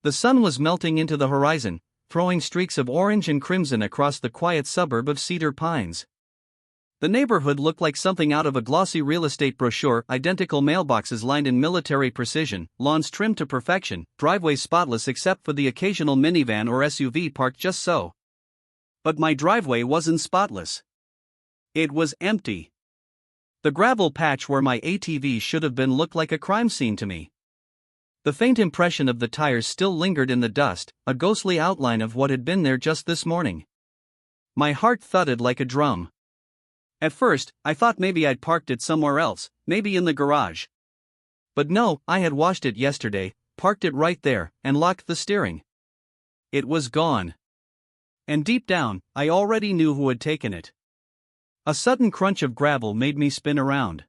The sun was melting into the horizon, throwing streaks of orange and crimson across the quiet suburb of Cedar Pines. The neighborhood looked like something out of a glossy real estate brochure, identical mailboxes lined in military precision, lawns trimmed to perfection, driveways spotless except for the occasional minivan or SUV parked just so. But my driveway wasn't spotless. It was empty. The gravel patch where my ATV should have been looked like a crime scene to me. The faint impression of the tires still lingered in the dust, a ghostly outline of what had been there just this morning. My heart thudded like a drum. At first, I thought maybe I'd parked it somewhere else, maybe in the garage. But no, I had washed it yesterday, parked it right there, and locked the steering. It was gone. And deep down, I already knew who had taken it. A sudden crunch of gravel made me spin around.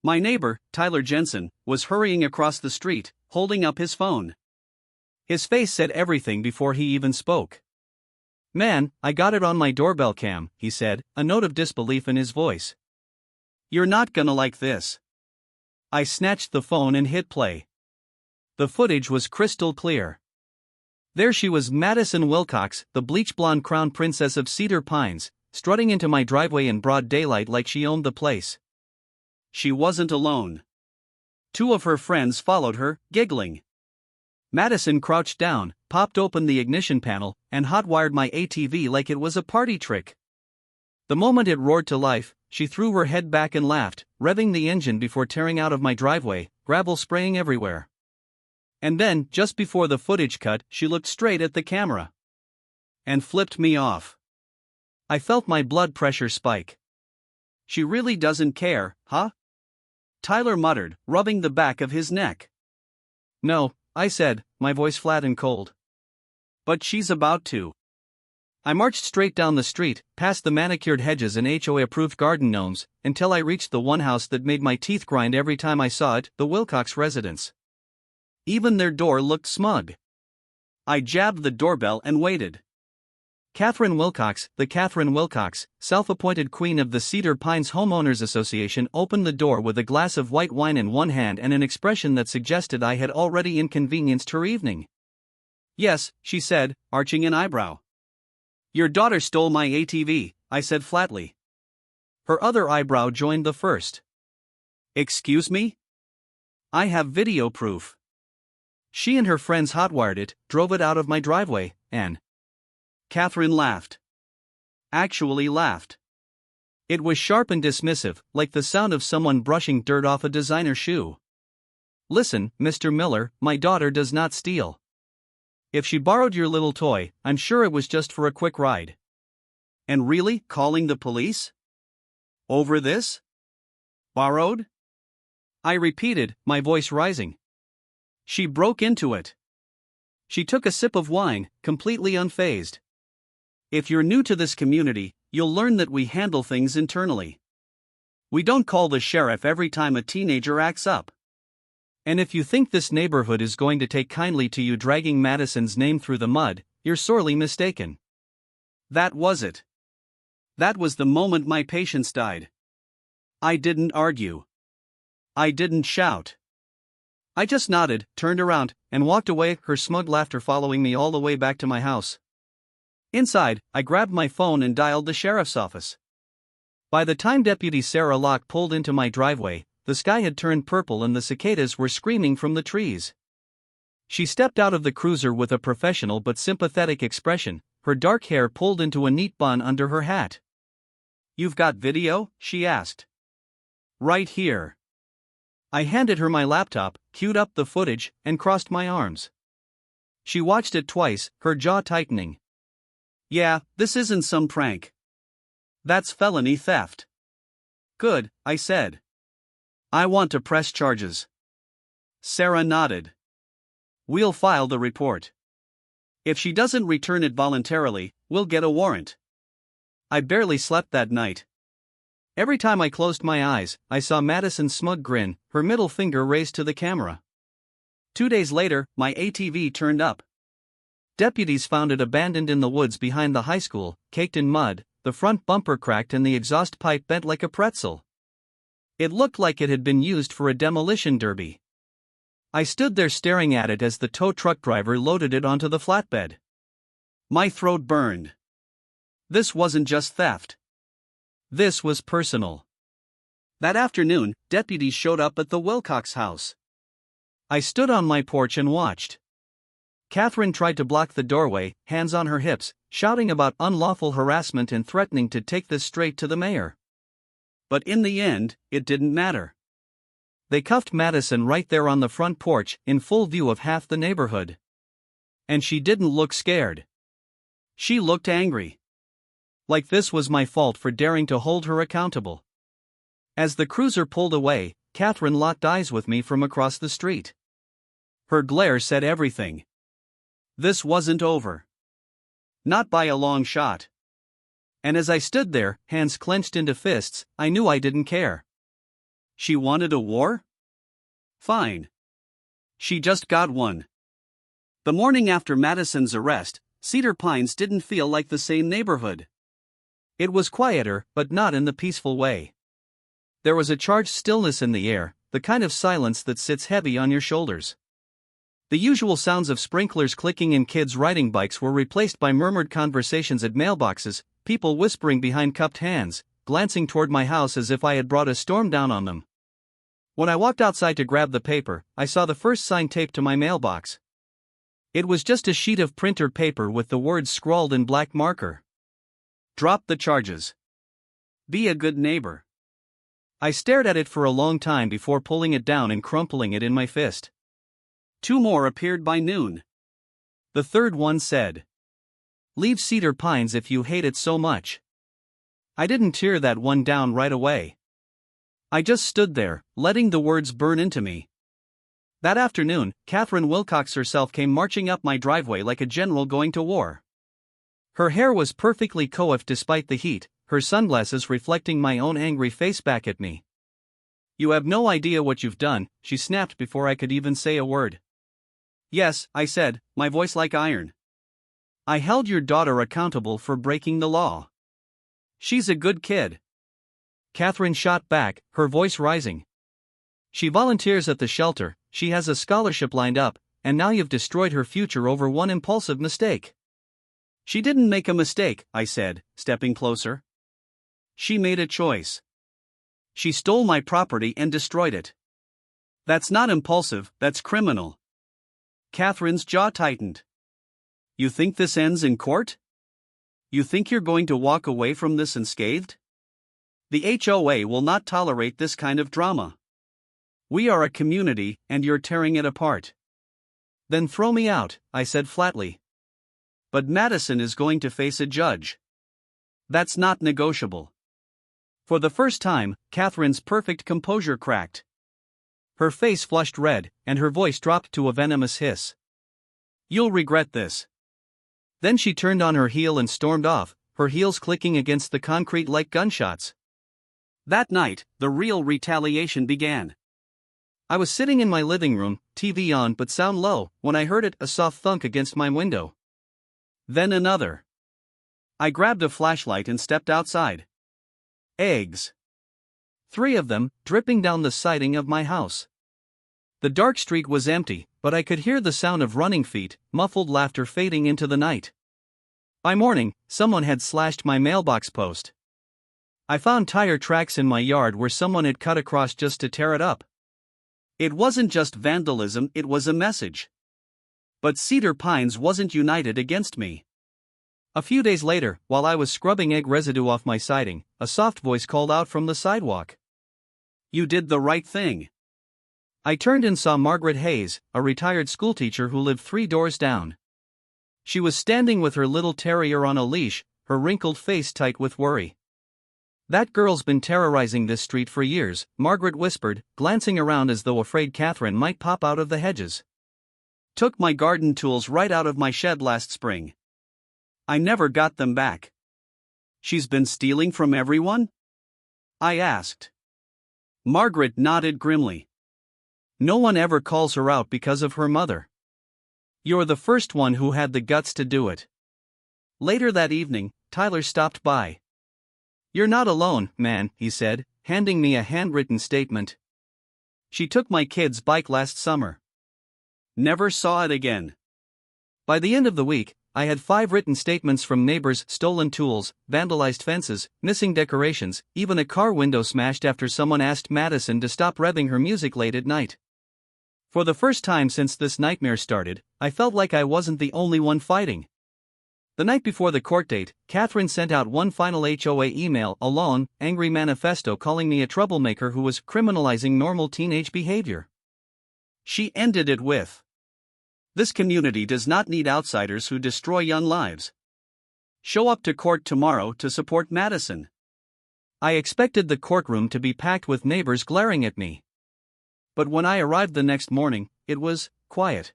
My neighbor, Tyler Jensen, was hurrying across the street, holding up his phone. His face said everything before he even spoke. "Man, I got it on my doorbell cam," he said, a note of disbelief in his voice. "You're not gonna like this." I snatched the phone and hit play. The footage was crystal clear. There she was, Madison Wilcox, the bleach-blonde crown princess of Cedar Pines, strutting into my driveway in broad daylight like she owned the place. She wasn't alone. 2 of her friends followed her, giggling. Madison crouched down, popped open the ignition panel, and hotwired my ATV like it was a party trick. The moment it roared to life, she threw her head back and laughed, revving the engine before tearing out of my driveway, gravel spraying everywhere. And then, just before the footage cut, she looked straight at the camera. And flipped me off. I felt my blood pressure spike. "She really doesn't care, huh?" Tyler muttered, rubbing the back of his neck. "No," I said, my voice flat and cold. "But she's about to." I marched straight down the street, past the manicured hedges and HOA-approved garden gnomes, until I reached the one house that made my teeth grind every time I saw it, the Wilcox residence. Even their door looked smug. I jabbed the doorbell and waited. Catherine Wilcox, the Catherine Wilcox, self-appointed queen of the Cedar Pines Homeowners Association, opened the door with a glass of white wine in one hand and an expression that suggested I had already inconvenienced her evening. "Yes," she said, arching an eyebrow. "Your daughter stole my ATV," I said flatly. Her other eyebrow joined the first. "Excuse me? I have video proof." She and her friends hotwired it, drove it out of my driveway, and... Catherine laughed. Actually laughed. It was sharp and dismissive, like the sound of someone brushing dirt off a designer shoe. "Listen, Mr. Miller, my daughter does not steal. If she borrowed your little toy, I'm sure it was just for a quick ride." "And really, calling the police? Over this? Borrowed?" I repeated, my voice rising. "She broke into it." She took a sip of wine, completely unfazed. "If you're new to this community, you'll learn that we handle things internally. We don't call the sheriff every time a teenager acts up. And if you think this neighborhood is going to take kindly to you dragging Madison's name through the mud, you're sorely mistaken." That was it. That was the moment my patience died. I didn't argue. I didn't shout. I just nodded, turned around, and walked away, her smug laughter following me all the way back to my house. Inside, I grabbed my phone and dialed the sheriff's office. By the time Deputy Sarah Locke pulled into my driveway, the sky had turned purple and the cicadas were screaming from the trees. She stepped out of the cruiser with a professional but sympathetic expression, her dark hair pulled into a neat bun under her hat. "You've got video?" she asked. "Right here." I handed her my laptop, queued up the footage, and crossed my arms. She watched it twice, her jaw tightening. "Yeah, this isn't some prank. That's felony theft." "Good," I said. "I want to press charges." Sarah nodded. "We'll file the report. If she doesn't return it voluntarily, we'll get a warrant." I barely slept that night. Every time I closed my eyes, I saw Madison's smug grin, her middle finger raised to the camera. 2 days later, my ATV turned up. Deputies found it abandoned in the woods behind the high school, caked in mud, the front bumper cracked and the exhaust pipe bent like a pretzel. It looked like it had been used for a demolition derby. I stood there staring at it as the tow truck driver loaded it onto the flatbed. My throat burned. This wasn't just theft. This was personal. That afternoon, deputies showed up at the Wilcox house. I stood on my porch and watched. Catherine tried to block the doorway, hands on her hips, shouting about unlawful harassment and threatening to take this straight to the mayor. But in the end, it didn't matter. They cuffed Madison right there on the front porch, in full view of half the neighborhood. And she didn't look scared. She looked angry. Like this was my fault for daring to hold her accountable. As the cruiser pulled away, Catherine locked eyes with me from across the street. Her glare said everything. This wasn't over. Not by a long shot. And as I stood there, hands clenched into fists, I knew I didn't care. She wanted a war? Fine. She just got one. The morning after Madison's arrest, Cedar Pines didn't feel like the same neighborhood. It was quieter, but not in the peaceful way. There was a charged stillness in the air, the kind of silence that sits heavy on your shoulders. The usual sounds of sprinklers clicking and kids riding bikes were replaced by murmured conversations at mailboxes, people whispering behind cupped hands, glancing toward my house as if I had brought a storm down on them. When I walked outside to grab the paper, I saw the first sign taped to my mailbox. It was just a sheet of printer paper with the words scrawled in black marker. Drop the charges. Be a good neighbor. I stared at it for a long time before pulling it down and crumpling it in my fist. 2 more appeared by noon. The third one said, "Leave Cedar Pines if you hate it so much." I didn't tear that one down right away. I just stood there, letting the words burn into me. That afternoon, Catherine Wilcox herself came marching up my driveway like a general going to war. Her hair was perfectly coiffed despite the heat, her sunglasses reflecting my own angry face back at me. "You have no idea what you've done," she snapped before I could even say a word. "Yes," I said, my voice like iron. "I held your daughter accountable for breaking the law. She's a good kid." Catherine shot back, her voice rising. "She volunteers at the shelter, she has a scholarship lined up, and now you've destroyed her future over one impulsive mistake." "She didn't make a mistake," I said, stepping closer. "She made a choice. She stole my property and destroyed it. That's not impulsive, that's criminal." Catherine's jaw tightened. "You think this ends in court? You think you're going to walk away from this unscathed? The HOA will not tolerate this kind of drama. We are a community, and you're tearing it apart." "Then throw me out," I said flatly. "But Madison is going to face a judge. That's not negotiable." For the first time, Catherine's perfect composure cracked. Her face flushed red, and her voice dropped to a venomous hiss. "You'll regret this." Then she turned on her heel and stormed off, her heels clicking against the concrete like gunshots. That night, the real retaliation began. I was sitting in my living room, TV on but sound low, when I heard a soft thunk against my window. Then another. I grabbed a flashlight and stepped outside. Eggs. 3 of them, dripping down the siding of my house. The dark street was empty, but I could hear the sound of running feet, muffled laughter fading into the night. By morning, someone had slashed my mailbox post. I found tire tracks in my yard where someone had cut across just to tear it up. It wasn't just vandalism, it was a message. But Cedar Pines wasn't united against me. A few days later, while I was scrubbing egg residue off my siding, a soft voice called out from the sidewalk. "You did the right thing." I turned and saw Margaret Hayes, a retired schoolteacher who lived 3 doors down. She was standing with her little terrier on a leash, her wrinkled face tight with worry. "That girl's been terrorizing this street for years," Margaret whispered, glancing around as though afraid Catherine might pop out of the hedges. "Took my garden tools right out of my shed last spring. I never got them back." "She's been stealing from everyone?" I asked. Margaret nodded grimly. "No one ever calls her out because of her mother. You're the first one who had the guts to do it." Later that evening, Tyler stopped by. "You're not alone, man," he said, handing me a handwritten statement. "She took my kid's bike last summer. Never saw it again. By the end of the week, I had 5 written statements from neighbors: stolen tools, vandalized fences, missing decorations, even a car window smashed after someone asked Madison to stop revving her music late at night. For the first time since this nightmare started, I felt like I wasn't the only one fighting. The night before the court date, Catherine sent out one final HOA email, a long, angry manifesto calling me a troublemaker who was criminalizing normal teenage behavior. She ended it with, "This community does not need outsiders who destroy young lives. Show up to court tomorrow to support Madison." I expected the courtroom to be packed with neighbors glaring at me. But when I arrived the next morning, it was quiet.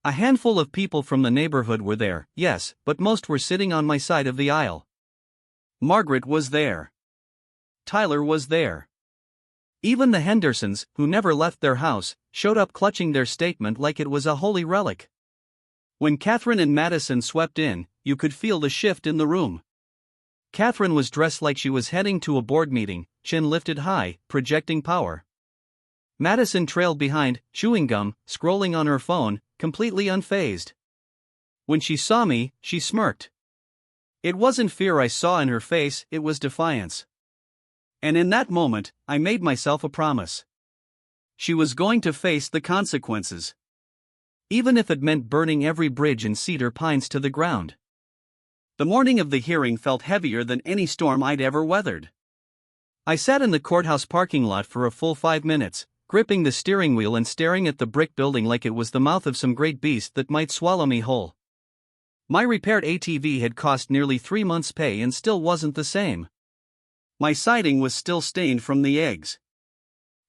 A handful of people from the neighborhood were there, yes, but most were sitting on my side of the aisle. Margaret was there. Tyler was there. Even the Hendersons, who never left their house, showed up clutching their statement like it was a holy relic. When Catherine and Madison swept in, you could feel the shift in the room. Catherine was dressed like she was heading to a board meeting, chin lifted high, projecting power. Madison trailed behind, chewing gum, scrolling on her phone, completely unfazed. When she saw me, she smirked. It wasn't fear I saw in her face, it was defiance. And in that moment, I made myself a promise. She was going to face the consequences. Even if it meant burning every bridge in Cedar Pines to the ground. The morning of the hearing felt heavier than any storm I'd ever weathered. I sat in the courthouse parking lot for a full 5 minutes, gripping the steering wheel and staring at the brick building like it was the mouth of some great beast that might swallow me whole. My repaired ATV had cost nearly 3 months' pay and still wasn't the same. My siding was still stained from the eggs.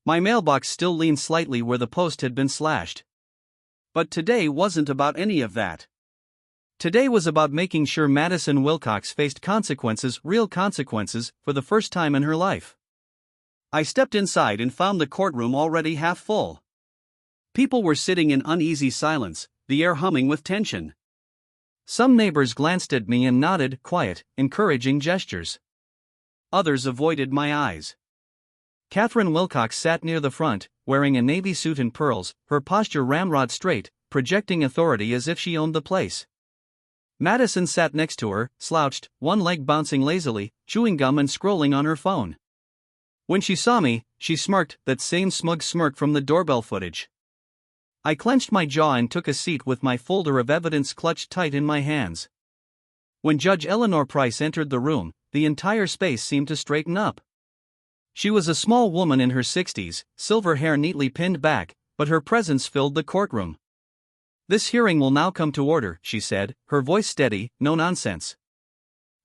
My mailbox still leaned slightly where the post had been slashed. But today wasn't about any of that. Today was about making sure Madison Wilcox faced consequences, real consequences, for the first time in her life. I stepped inside and found the courtroom already half full. People were sitting in uneasy silence, the air humming with tension. Some neighbors glanced at me and nodded, quiet, encouraging gestures. Others avoided my eyes. Catherine Wilcox sat near the front, wearing a navy suit and pearls, her posture ramrod straight, projecting authority as if she owned the place. Madison sat next to her, slouched, one leg bouncing lazily, chewing gum and scrolling on her phone. When she saw me, she smirked, that same smug smirk from the doorbell footage. I clenched my jaw and took a seat with my folder of evidence clutched tight in my hands. When Judge Eleanor Price entered the room, the entire space seemed to straighten up. She was a small woman in her 60s, silver hair neatly pinned back, but her presence filled the courtroom. "This hearing will now come to order," she said, her voice steady, no nonsense.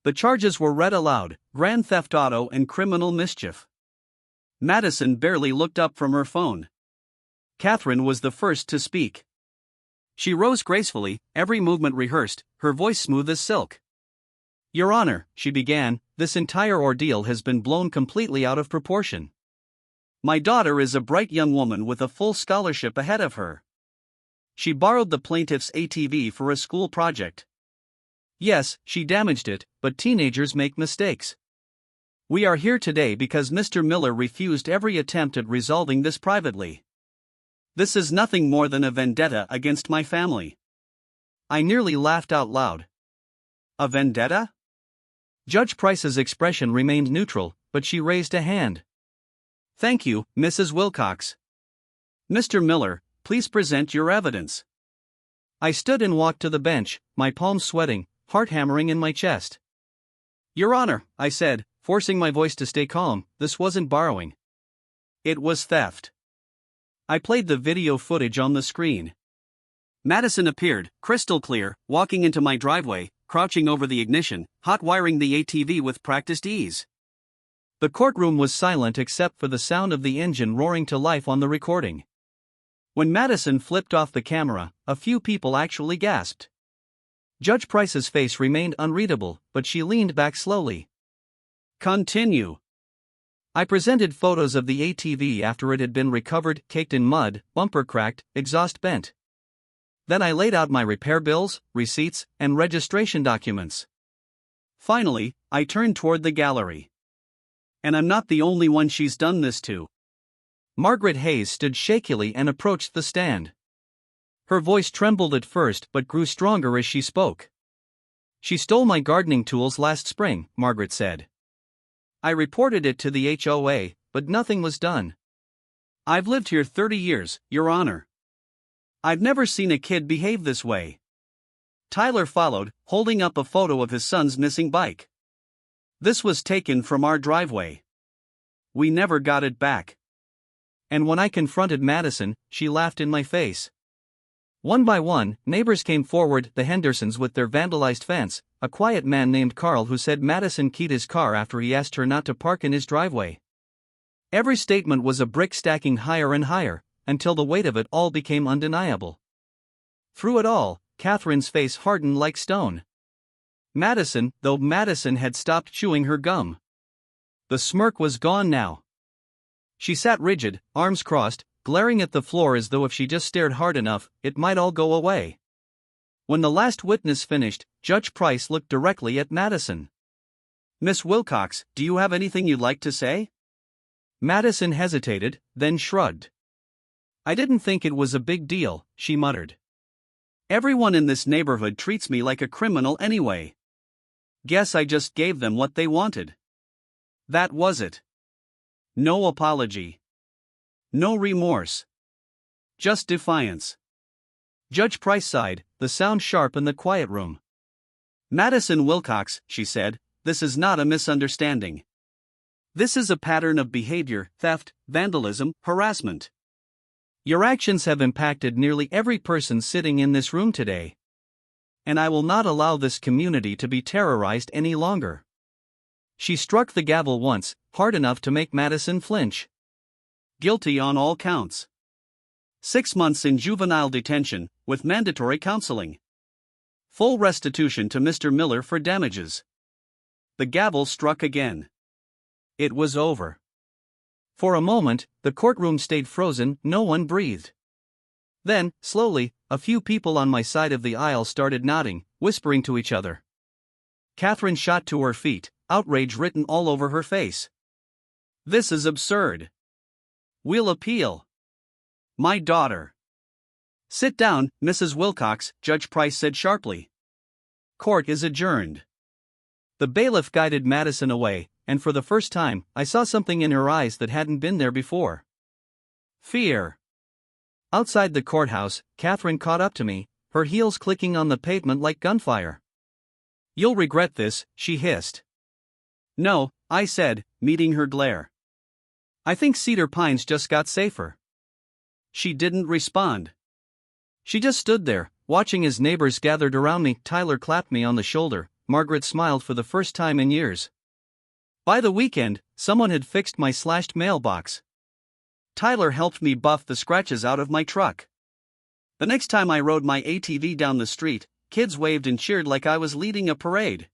The charges were read aloud: grand theft auto and criminal mischief. Madison barely looked up from her phone. Catherine was the first to speak. She rose gracefully, every movement rehearsed, her voice smooth as silk. "Your Honor," she began, "this entire ordeal has been blown completely out of proportion. My daughter is a bright young woman with a full scholarship ahead of her. She borrowed the plaintiff's ATV for a school project. Yes, she damaged it, but teenagers make mistakes. We are here today because Mr. Miller refused every attempt at resolving this privately. This is nothing more than a vendetta against my family." I nearly laughed out loud. A vendetta? Judge Price's expression remained neutral, but she raised a hand. "Thank you, Mrs. Wilcox. Mr. Miller, please present your evidence." I stood and walked to the bench, my palms sweating, heart hammering in my chest. "Your Honor," I said, forcing my voice to stay calm, "this wasn't borrowing. It was theft." I played the video footage on the screen. Madison appeared, crystal clear, walking into my driveway, crouching over the ignition, hot wiring the ATV with practiced ease. The courtroom was silent except for the sound of the engine roaring to life on the recording. When Madison flipped off the camera, a few people actually gasped. Judge Price's face remained unreadable, but she leaned back slowly. "Continue." I presented photos of the ATV after it had been recovered, caked in mud, bumper cracked, exhaust bent. Then I laid out my repair bills, receipts, and registration documents. Finally, I turned toward the gallery. "And I'm not the only one she's done this to." Margaret Hayes stood shakily and approached the stand. Her voice trembled at first but grew stronger as she spoke. "She stole my gardening tools last spring," Margaret said. "I reported it to the HOA, but nothing was done. I've lived here 30 years, Your Honor. I've never seen a kid behave this way." Tyler followed, holding up a photo of his son's missing bike. "This was taken from our driveway. We never got it back." And when I confronted Madison, she laughed in my face. One by one, neighbors came forward, the Hendersons with their vandalized fence, a quiet man named Carl who said Madison keyed his car after he asked her not to park in his driveway. Every statement was a brick stacking higher and higher, until the weight of it all became undeniable. Through it all, Catherine's face hardened like stone. Madison had stopped chewing her gum. The smirk was gone now. She sat rigid, arms crossed, glaring at the floor as though if she just stared hard enough, it might all go away. When the last witness finished, Judge Price looked directly at Madison. "Miss Wilcox, do you have anything you'd like to say?" Madison hesitated, then shrugged. "I didn't think it was a big deal," she muttered. "Everyone in this neighborhood treats me like a criminal anyway. Guess I just gave them what they wanted. That was it. No apology. No remorse. Just defiance." Judge Price sighed, the sound sharp in the quiet room. "Madison Wilcox," she said, "this is not a misunderstanding. This is a pattern of behavior, theft, vandalism, harassment. Your actions have impacted nearly every person sitting in this room today. And I will not allow this community to be terrorized any longer." She struck the gavel once, hard enough to make Madison flinch. "Guilty on all counts. 6 months in juvenile detention, with mandatory counseling. Full restitution to Mr. Miller for damages." The gavel struck again. It was over. For a moment, the courtroom stayed frozen, no one breathed. Then, slowly, a few people on my side of the aisle started nodding, whispering to each other. Catherine shot to her feet, outrage written all over her face. "This is absurd. We'll appeal. My daughter." "Sit down, Mrs. Wilcox," Judge Price said sharply. "Court is adjourned." The bailiff guided Madison away, and for the first time, I saw something in her eyes that hadn't been there before. Fear. Outside the courthouse, Catherine caught up to me, her heels clicking on the pavement like gunfire. "You'll regret this," she hissed. "No," I said, meeting her glare. "I think Cedar Pines just got safer." She didn't respond. She just stood there, watching as neighbors gathered around me. Tyler clapped me on the shoulder. Margaret smiled for the first time in years. By the weekend, someone had fixed my slashed mailbox. Tyler helped me buff the scratches out of my truck. The next time I rode my ATV down the street, kids waved and cheered like I was leading a parade.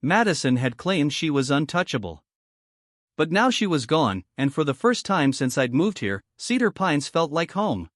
Madison had claimed she was untouchable. But now she was gone, and for the first time since I'd moved here, Cedar Pines felt like home.